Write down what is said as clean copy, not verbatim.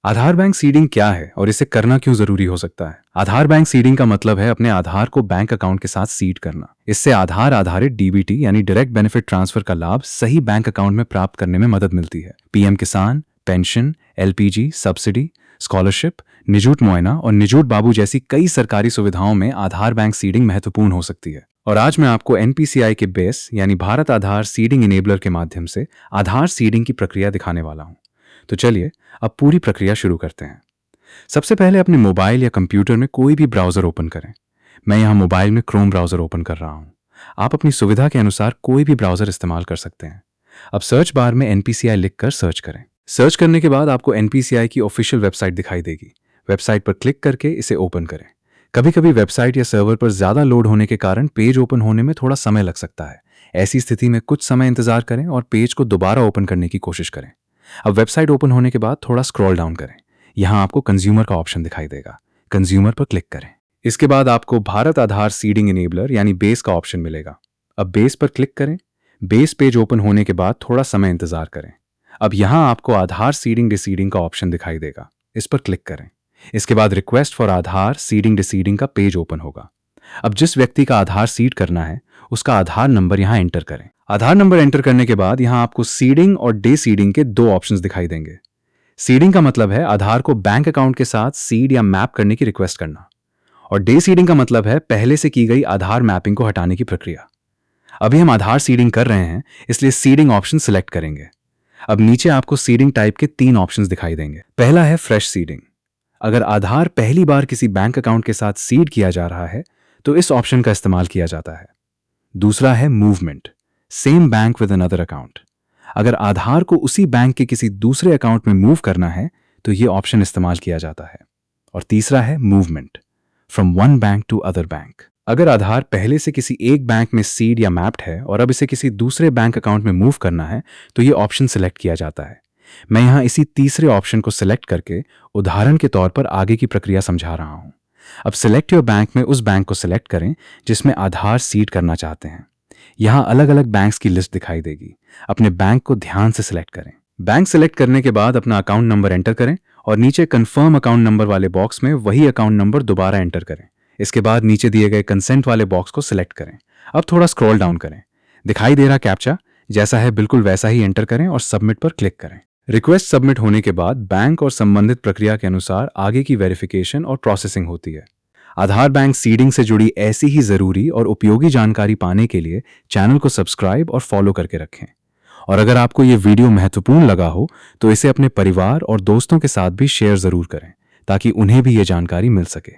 आधार bank seeding क्या है और इसे करना क्यों जरूरी हो सकता है? आधार बैंक सीडिंग का मतलब है अपने आधार को बैंक अकाउंट के साथ सीड करना। इससे आधार आधारित डीबीटी यानी डायरेक्ट बेनिफिट ट्रांसफर का लाभ सही बैंक अकाउंट में प्राप्त करने में मदद मिलती है। पीएम किसान, पेंशन, एलपीजी, सब्सिडी, स्कॉलरशिप, निजूट मुआयना और निजूट बाबू जैसी कई सरकारी सुविधाओं में आधार बैंक सीडिंग महत्वपूर्ण हो सकती है। और आज मैं आपको एनपीसीआई के बेस यानी भारत आधार सीडिंग इनेबलर के माध्यम से आधार सीडिंग की प्रक्रिया दिखाने वाला हूं। तो चलिए अब पूरी प्रक्रिया शुरू करते हैं। सबसे पहले अपने मोबाइल या कंप्यूटर में कोई भी ब्राउजर ओपन करें। मैं यहाँ मोबाइल में क्रोम ब्राउजर ओपन कर रहा हूँ। आप अपनी सुविधा के अनुसार कोई भी ब्राउजर इस्तेमाल कर सकते हैं। अब सर्च बार में एनपीसीआई लिखकर सर्च करें। सर्च करने के बाद आपको एनपीसीआई की ऑफिशियल वेबसाइट दिखाई देगी। वेबसाइट पर क्लिक करके इसे ओपन करें। कभी कभी वेबसाइट या सर्वर पर ज्यादा लोड होने के कारण पेज ओपन होने में थोड़ा समय लग सकता है। ऐसी स्थिति में कुछ समय इंतजार करें और पेज को दोबारा ओपन करने की कोशिश करें। अब वेबसाइट ओपन होने के बाद थोड़ा स्क्रॉल डाउन करें। यहाँ आपको कंज्यूमर का ऑप्शन दिखाई देगा। कंज्यूमर पर क्लिक करें। इसके बाद आपको भारत आधार सीडिंग इनेबलर यानी बेस का ऑप्शन मिलेगा। अब बेस पर क्लिक करें। बेस पेज ओपन होने के बाद थोड़ा समय इंतजार करें। अब यहाँ आपको आधार सीडिंग डिसीडिंग का ऑप्शन दिखाई देगा। इस पर क्लिक करें। इसके बाद रिक्वेस्ट फॉर आधार सीडिंग डिसीडिंग का पेज ओपन होगा। अब जिस व्यक्ति का आधार सीड करना है उसका आधार नंबर यहाँ एंटर करें। आधार नंबर एंटर करने के बाद यहाँ आपको सीडिंग और डे सीडिंग के दो ऑप्शंस दिखाई देंगे। सीडिंग का मतलब है आधार को बैंक अकाउंट के साथ सीड या मैप करने की रिक्वेस्ट करना, और डे सीडिंग का मतलब है पहले से की गई आधार मैपिंग को हटाने की प्रक्रिया। अभी हम आधार सीडिंग कर रहे हैं इसलिए सीडिंग ऑप्शन सिलेक्ट करेंगे। अब नीचे आपको सीडिंग टाइप के 3 ऑप्शंस दिखाई देंगे। पहला है फ्रेश सीडिंग। अगर आधार पहली बार किसी बैंक अकाउंट के साथ सीड किया जा रहा है तो इस ऑप्शन का इस्तेमाल किया जाता है। दूसरा है movement, same bank with another account. अगर आधार को उसी बैंक के किसी दूसरे अकाउंट में मूव करना है तो यह ऑप्शन इस्तेमाल किया जाता है। और तीसरा है movement, from one bank to other bank. अगर आधार पहले से किसी एक बैंक में सीड या मैप्ड है और अब इसे किसी दूसरे बैंक अकाउंट में मूव करना है तो यह ऑप्शन सिलेक्ट किया जाता है। मैं यहां इसी तीसरे ऑप्शन को सिलेक्ट करके उदाहरण के तौर पर आगे की प्रक्रिया समझा रहा हूं। अब सिलेक्ट योर बैंक में उस बैंक को सिलेक्ट करें जिसमें आधार सीड करना चाहते हैं। यहां अलग अलग बैंक्स की लिस्ट दिखाई देगी। अपने बैंक को ध्यान से सिलेक्ट करें। बैंक सिलेक्ट करने के बाद अपना अकाउंट नंबर एंटर करें और नीचे कंफर्म अकाउंट नंबर वाले बॉक्स में वही अकाउंट नंबर दोबारा एंटर करें। इसके बाद नीचे दिए गए कंसेंट वाले बॉक्स को सिलेक्ट करें। अब थोड़ा स्क्रॉल डाउन करें। दिखाई दे रहा कैप्चा जैसा है बिल्कुल वैसा ही एंटर करें और सबमिट पर क्लिक करें। रिक्वेस्ट सबमिट होने के बाद बैंक और संबंधित प्रक्रिया के अनुसार आगे की वेरिफिकेशन और प्रोसेसिंग होती है। आधार बैंक सीडिंग से जुड़ी ऐसी ही जरूरी और उपयोगी जानकारी पाने के लिए चैनल को सब्सक्राइब और फॉलो करके रखें। और अगर आपको ये वीडियो महत्वपूर्ण लगा हो तो इसे अपने परिवार और दोस्तों के साथ भी शेयर जरूर करें ताकि उन्हें भी ये जानकारी मिल सके।